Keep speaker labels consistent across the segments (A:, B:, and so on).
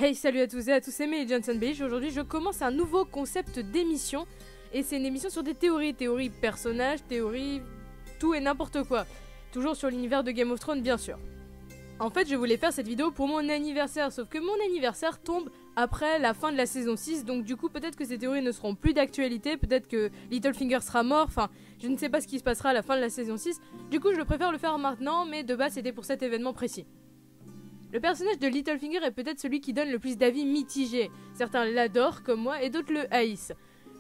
A: Hey, salut à tous et à tous, c'est Mélie Johnson Bellish. Aujourd'hui, je commence un nouveau concept d'émission. Et c'est une émission sur des théories. Théories personnages, théories tout et n'importe quoi. Toujours sur l'univers de Game of Thrones, bien sûr. En fait, je voulais faire cette vidéo pour mon anniversaire. Sauf que mon anniversaire tombe après la fin de la saison 6. Donc du coup, peut-être que ces théories ne seront plus d'actualité. Peut-être que Littlefinger sera mort. Enfin, je ne sais pas ce qui se passera à la fin de la saison 6. Du coup, je préfère le faire maintenant. Mais de base, c'était pour cet événement précis. Le personnage de Littlefinger est peut-être celui qui donne le plus d'avis mitigés. Certains l'adorent comme moi et d'autres le haïssent.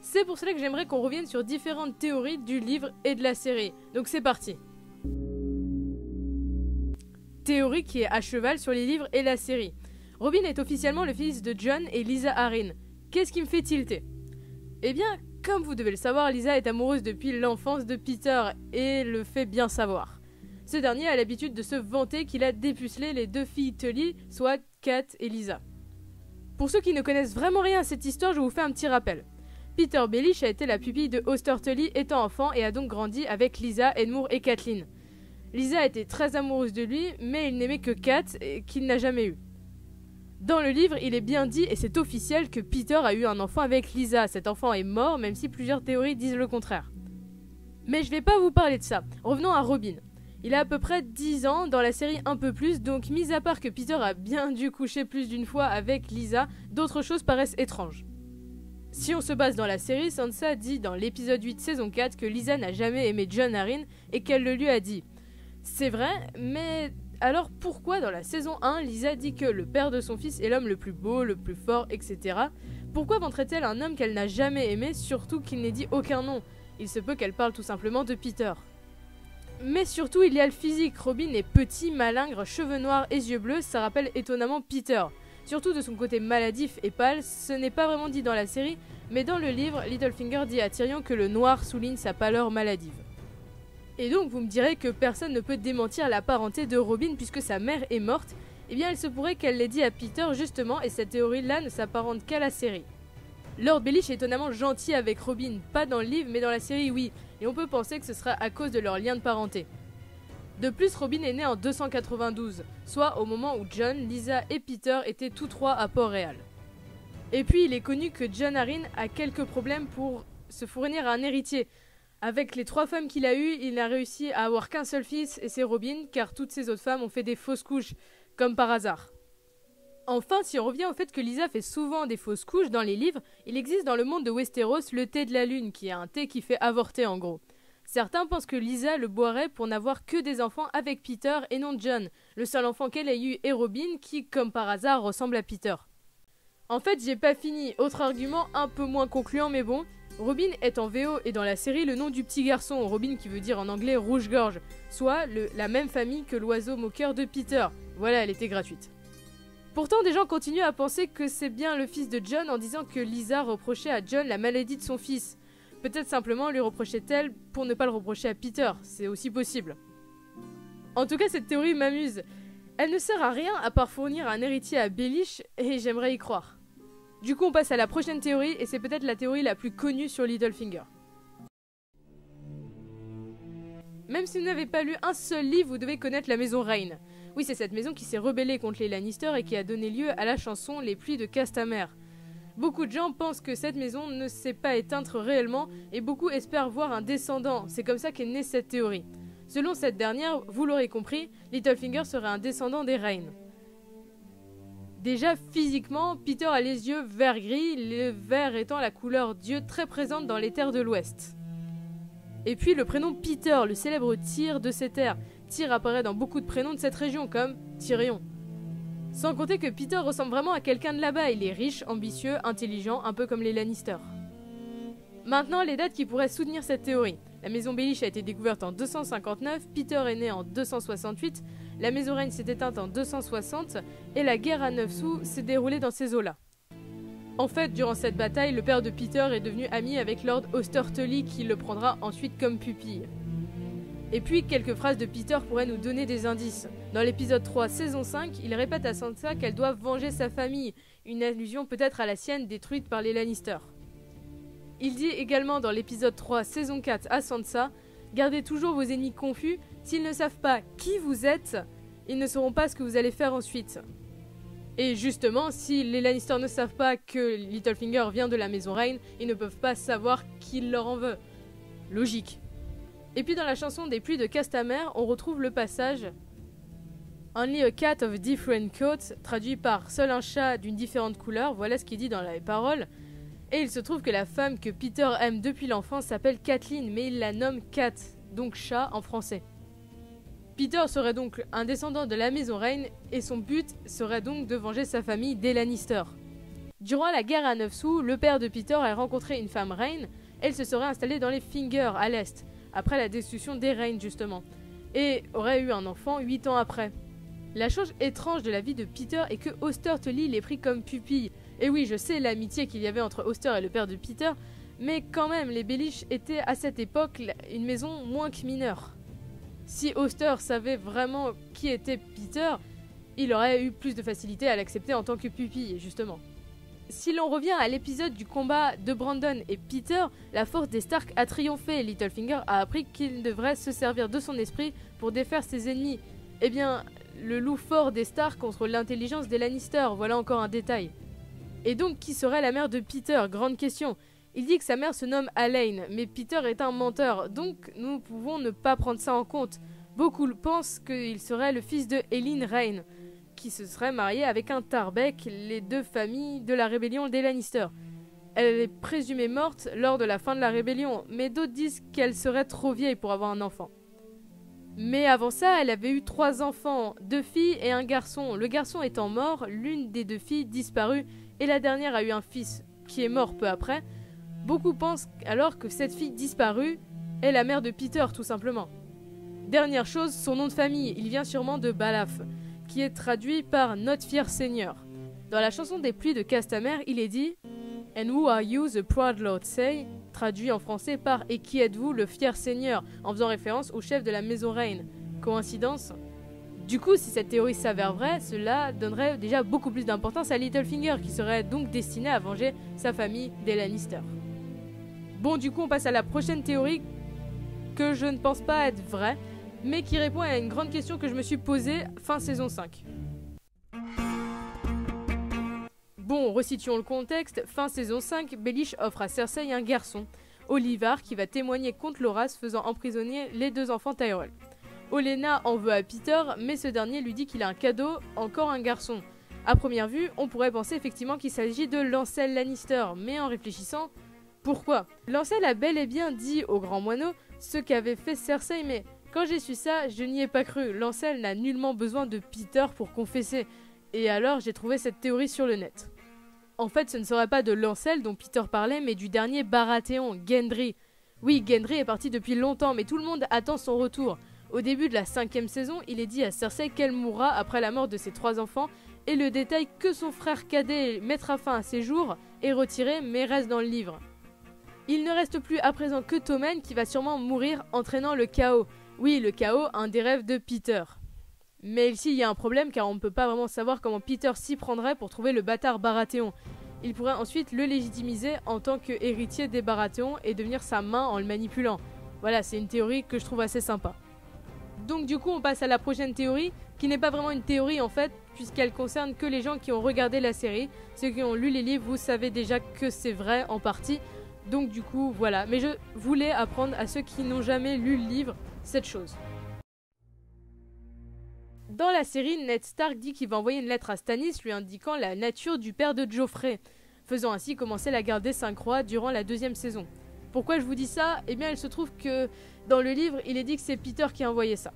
A: C'est pour cela que j'aimerais qu'on revienne sur différentes théories du livre et de la série. Donc c'est parti. Théorie qui est à cheval sur les livres et la série. Robin est officiellement le fils de Jon et Lysa Arryn. Qu'est-ce qui me fait tilter ? Eh bien, comme vous devez le savoir, Lysa est amoureuse depuis l'enfance de Peter et le fait bien savoir. Ce dernier a l'habitude de se vanter qu'il a dépucelé les deux filles Tully, soit Kat et Lysa. Pour ceux qui ne connaissent vraiment rien à cette histoire, je vous fais un petit rappel. Peter Baelish a été la pupille de Hoster Tully étant enfant et a donc grandi avec Lysa, Edmure et Catelyn. Lysa était très amoureuse de lui, mais il n'aimait que Kat et qu'il n'a jamais eu. Dans le livre, il est bien dit, et c'est officiel, que Peter a eu un enfant avec Lysa. Cet enfant est mort, même si plusieurs théories disent le contraire. Mais je vais pas vous parler de ça. Revenons à Robin. Il a à peu près 10 ans, dans la série un peu plus, donc mis à part que Peter a bien dû coucher plus d'une fois avec Lysa, d'autres choses paraissent étranges. Si on se base dans la série, Sansa dit dans l'épisode 8 saison 4 que Lysa n'a jamais aimé Jon Arryn et qu'elle le lui a dit. C'est vrai, mais alors pourquoi dans la saison 1, Lysa dit que le père de son fils est l'homme le plus beau, le plus fort, etc. Pourquoi vanterait-elle un homme qu'elle n'a jamais aimé, surtout qu'il n'ait dit aucun nom ? Il se peut qu'elle parle tout simplement de Peter. Mais surtout, il y a le physique. Robin est petit, malingre, cheveux noirs et yeux bleus, ça rappelle étonnamment Peter. Surtout de son côté maladif et pâle, ce n'est pas vraiment dit dans la série, mais dans le livre, Littlefinger dit à Tyrion que le noir souligne sa pâleur maladive. Et donc, vous me direz que personne ne peut démentir la parenté de Robin puisque sa mère est morte, eh bien il se pourrait qu'elle l'ait dit à Peter justement, et cette théorie-là ne s'apparente qu'à la série. Lord Baelish est étonnamment gentil avec Robin, pas dans le livre mais dans la série oui, et on peut penser que ce sera à cause de leur lien de parenté. De plus, Robin est né en 292, soit au moment où Jon, Lysa et Peter étaient tous trois à Port-Réal. Et puis il est connu que Jon Arryn a quelques problèmes pour se fournir à un héritier. Avec les 3 femmes qu'il a eues, il n'a réussi à avoir qu'un seul fils et c'est Robin, car toutes ces autres femmes ont fait des fausses couches, comme par hasard. Enfin, si on revient au fait que Lysa fait souvent des fausses couches dans les livres, il existe dans le monde de Westeros le thé de la lune, qui est un thé qui fait avorter en gros. Certains pensent que Lysa le boirait pour n'avoir que des enfants avec Peter et non Jon, le seul enfant qu'elle ait eu est Robin, qui, comme par hasard, ressemble à Peter. En fait, j'ai pas fini, autre argument un peu moins concluant mais bon, Robin est en VO et dans la série le nom du petit garçon, Robin qui veut dire en anglais rouge-gorge, soit la même famille que l'oiseau moqueur de Peter. Voilà, elle était gratuite. Pourtant, des gens continuent à penser que c'est bien le fils de Jon en disant que Lysa reprochait à Jon la maladie de son fils. Peut-être simplement lui reprochait-elle pour ne pas le reprocher à Peter, c'est aussi possible. En tout cas, cette théorie m'amuse. Elle ne sert à rien à part fournir un héritier à Baelish et j'aimerais y croire. Du coup, on passe à la prochaine théorie et c'est peut-être la théorie la plus connue sur Littlefinger. Même si vous n'avez pas lu un seul livre, vous devez connaître la maison Rain. Oui, c'est cette maison qui s'est rebellée contre les Lannister et qui a donné lieu à la chanson Les pluies de Castamere. Beaucoup de gens pensent que cette maison ne s'est pas éteinte réellement et beaucoup espèrent voir un descendant. C'est comme ça qu'est née cette théorie. Selon cette dernière, vous l'aurez compris, Littlefinger serait un descendant des Rain. Déjà, physiquement, Peter a les yeux vert-gris, le vert étant la couleur Dieu très présente dans les terres de l'Ouest. Et puis le prénom Peter, le célèbre Tyr de ces terres. Tyr apparaît dans beaucoup de prénoms de cette région, comme Tyrion. Sans compter que Peter ressemble vraiment à quelqu'un de là-bas, il est riche, ambitieux, intelligent, un peu comme les Lannister. Maintenant, les dates qui pourraient soutenir cette théorie. La maison Baelish a été découverte en 259, Peter est né en 268, la maison Rain s'est éteinte en 260, et la guerre à 9 sous s'est déroulée dans ces eaux-là. En fait, durant cette bataille, le père de Peter est devenu ami avec Lord Hoster Tully qui le prendra ensuite comme pupille. Et puis, quelques phrases de Peter pourraient nous donner des indices. Dans l'épisode 3, saison 5, il répète à Sansa qu'elle doit venger sa famille, une allusion peut-être à la sienne détruite par les Lannister. Il dit également dans l'épisode 3, saison 4 à Sansa « Gardez toujours vos ennemis confus, s'ils ne savent pas qui vous êtes, ils ne sauront pas ce que vous allez faire ensuite. » Et justement, si les Lannister ne savent pas que Littlefinger vient de la maison Rain, ils ne peuvent pas savoir qui leur en veut. Logique. Et puis dans la chanson des pluies de Castamere, on retrouve le passage Only a cat of different coats, traduit par seul un chat d'une différente couleur, voilà ce qu'il dit dans les paroles. Et il se trouve que la femme que Peter aime depuis l'enfance s'appelle Kathleen, mais il la nomme Cat, donc chat en français. Peter serait donc un descendant de la maison Rain, et son but serait donc de venger sa famille des Lannister. Durant la guerre à 9 sous, le père de Peter a rencontré une femme Rain, elle se serait installée dans les Finger, à l'est, après la destruction des Rain justement, et aurait eu un enfant 8 ans après. La chose étrange de la vie de Peter est que Hoster Tully l'est pris comme pupille. Et oui, je sais l'amitié qu'il y avait entre Hoster et le père de Peter, mais quand même, les Baelish étaient à cette époque une maison moins que mineure. Si Hoster savait vraiment qui était Peter, il aurait eu plus de facilité à l'accepter en tant que pupille, justement. Si l'on revient à l'épisode du combat de Brandon et Peter, la force des Stark a triomphé et Littlefinger a appris qu'il devrait se servir de son esprit pour défaire ses ennemis. Eh bien, le loup fort des Stark contre l'intelligence des Lannister, voilà encore un détail. Et donc, qui serait la mère de Peter? Grande question. Il dit que sa mère se nomme Alayne, mais Peter est un menteur, donc nous pouvons ne pas prendre ça en compte. Beaucoup pensent qu'il serait le fils de Hélène Rain, qui se serait marié avec un Tarbeck, les deux familles de la rébellion des Lannister. Elle est présumée morte lors de la fin de la rébellion, mais d'autres disent qu'elle serait trop vieille pour avoir un enfant. Mais avant ça, elle avait eu 3 enfants, 2 filles et un garçon. Le garçon étant mort, l'une des 2 filles disparut, et la dernière a eu un fils, qui est mort peu après. Beaucoup pensent alors que cette fille disparue est la mère de Peter, tout simplement. Dernière chose, son nom de famille, il vient sûrement de Balaf, qui est traduit par Notre fier seigneur. Dans la chanson des pluies de Castamere, il est dit « And who are you, the proud lord say ?» traduit en français par « Et qui êtes-vous, le fier seigneur ?» en faisant référence au chef de la maison Rain. Coïncidence? Du coup, si cette théorie s'avère vraie, cela donnerait déjà beaucoup plus d'importance à Littlefinger, qui serait donc destiné à venger sa famille des Lannister. Bon, du coup, on passe à la prochaine théorie que je ne pense pas être vraie, mais qui répond à une grande question que je me suis posée fin saison 5. Bon, resituons le contexte. Fin saison 5, Baelish offre à Cersei un garçon, Olyvar, qui va témoigner contre Loras, faisant emprisonner les 2 enfants Tyrell. Olenna en veut à Peter, mais ce dernier lui dit qu'il a un cadeau, encore un garçon. À première vue, on pourrait penser effectivement qu'il s'agit de Lancel Lannister, mais en réfléchissant, pourquoi? Lancel a bel et bien dit au grand moineau ce qu'avait fait Cersei, mais quand j'ai su ça, je n'y ai pas cru. Lancel n'a nullement besoin de Peter pour confesser. Et alors, j'ai trouvé cette théorie sur le net. En fait, ce ne serait pas de Lancel dont Peter parlait, mais du dernier Baratheon, Gendry. Oui, Gendry est parti depuis longtemps, mais tout le monde attend son retour. Au début de la 5e saison, il est dit à Cersei qu'elle mourra après la mort de ses 3 enfants, et le détail que son frère cadet mettra fin à ses jours est retiré, mais reste dans le livre. Il ne reste plus à présent que Tommen qui va sûrement mourir, entraînant le chaos. Oui, le chaos, un des rêves de Peter. Mais ici, il y a un problème car on ne peut pas vraiment savoir comment Peter s'y prendrait pour trouver le bâtard Baratheon. Il pourrait ensuite le légitimiser en tant qu'héritier des Baratheon et devenir sa main en le manipulant. Voilà, c'est une théorie que je trouve assez sympa. Donc du coup, on passe à la prochaine théorie, qui n'est pas vraiment une théorie en fait, puisqu'elle concerne que les gens qui ont regardé la série. Ceux qui ont lu les livres, vous savez déjà que c'est vrai en partie. Donc du coup, voilà. Mais je voulais apprendre à ceux qui n'ont jamais lu le livre cette chose. Dans la série, Ned Stark dit qu'il va envoyer une lettre à Stannis lui indiquant la nature du père de Joffrey, faisant ainsi commencer la guerre des 5 rois durant la 2e saison. Pourquoi je vous dis ça? Eh bien, il se trouve que dans le livre, il est dit que c'est Peter qui a envoyé ça.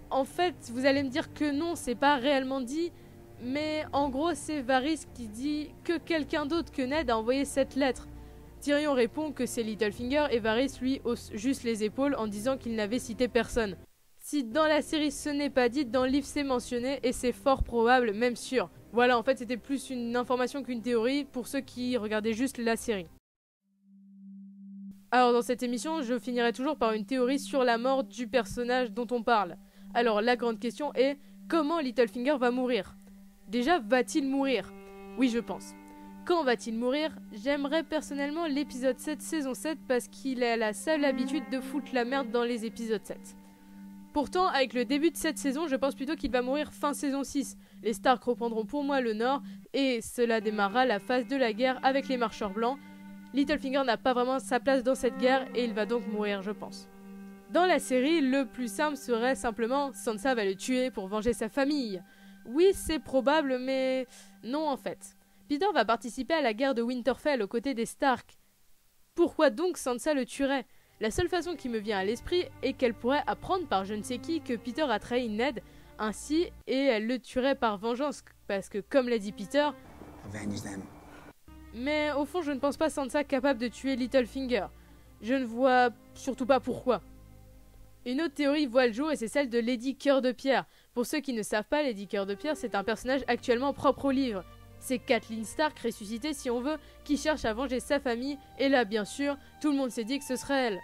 A: En fait, vous allez me dire que non, c'est pas réellement dit, mais en gros, c'est Varys qui dit que quelqu'un d'autre que Ned a envoyé cette lettre. Tyrion répond que c'est Littlefinger et Varys lui hausse juste les épaules en disant qu'il n'avait cité personne. Si dans la série ce n'est pas dit, dans le livre c'est mentionné et c'est fort probable, même sûr. Voilà, en fait c'était plus une information qu'une théorie pour ceux qui regardaient juste la série. Alors dans cette émission, je finirai toujours par une théorie sur la mort du personnage dont on parle. Alors la grande question est, comment Littlefinger va mourir? Déjà, va-t-il mourir? Oui, je pense. Quand va-t-il mourir? J'aimerais personnellement l'épisode 7, saison 7, parce qu'il a la seule habitude de foutre la merde dans les épisodes 7. Pourtant, avec le début de cette saison, je pense plutôt qu'il va mourir fin saison 6. Les Stark reprendront pour moi le nord, et cela démarrera la phase de la guerre avec les marcheurs blancs. Littlefinger n'a pas vraiment sa place dans cette guerre, et il va donc mourir, je pense. Dans la série, le plus simple serait simplement Sansa va le tuer pour venger sa famille. Oui, c'est probable, mais non en fait. Peter va participer à la guerre de Winterfell aux côtés des Stark. Pourquoi donc Sansa le tuerait ? La seule façon qui me vient à l'esprit est qu'elle pourrait apprendre par je ne sais qui que Peter a trahi Ned, ainsi, et elle le tuerait par vengeance, parce que comme l'a dit Peter...
B: Avenge them.
A: Mais au fond, je ne pense pas Sansa capable de tuer Littlefinger. Je ne vois surtout pas pourquoi. Une autre théorie voit le jour et c'est celle de Lady Cœur de Pierre. Pour ceux qui ne savent pas, Lady Cœur de Pierre, c'est un personnage actuellement propre au livre. C'est Catelyn Stark, ressuscitée si on veut, qui cherche à venger sa famille, et là, bien sûr, tout le monde s'est dit que ce serait elle.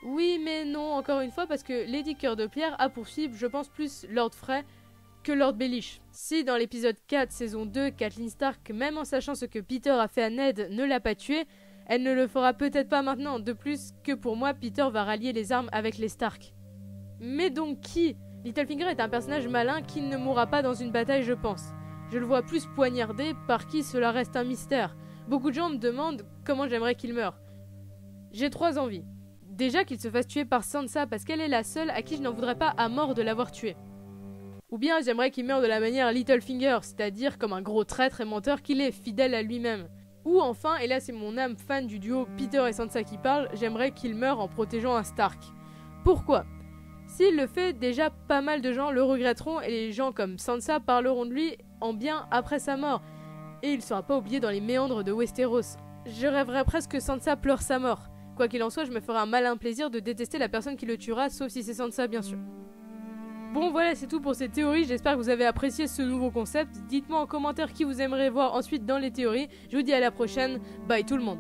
A: Oui, mais non, encore une fois, parce que Lady Cœur de Pierre a pour cible, je pense, plus Lord Frey que Lord Baelish. Si dans l'épisode 4, saison 2, Catelyn Stark, même en sachant ce que Peter a fait à Ned, ne l'a pas tué, elle ne le fera peut-être pas maintenant, de plus que pour moi, Peter va rallier les armes avec les Stark. Mais donc qui ? Littlefinger est un personnage malin qui ne mourra pas dans une bataille, je pense. Je le vois plus poignardé, par qui cela reste un mystère. Beaucoup de gens me demandent comment j'aimerais qu'il meure. J'ai 3 envies. Déjà qu'il se fasse tuer par Sansa parce qu'elle est la seule à qui je n'en voudrais pas à mort de l'avoir tué. Ou bien j'aimerais qu'il meure de la manière Littlefinger, c'est-à-dire comme un gros traître et menteur qu'il est, fidèle à lui-même. Ou enfin, et là c'est mon âme fan du duo Peter et Sansa qui parle, j'aimerais qu'il meure en protégeant un Stark. Pourquoi ? S'il le fait, déjà pas mal de gens le regretteront et les gens comme Sansa parleront de lui en bien après sa mort. Et il ne sera pas oublié dans les méandres de Westeros. Je rêverais presque que Sansa pleure sa mort. Quoi qu'il en soit, je me ferai un malin plaisir de détester la personne qui le tuera, sauf si c'est Sansa bien sûr. Bon voilà, c'est tout pour cette théorie, j'espère que vous avez apprécié ce nouveau concept. Dites-moi en commentaire qui vous aimeriez voir ensuite dans les théories. Je vous dis à la prochaine, bye tout le monde.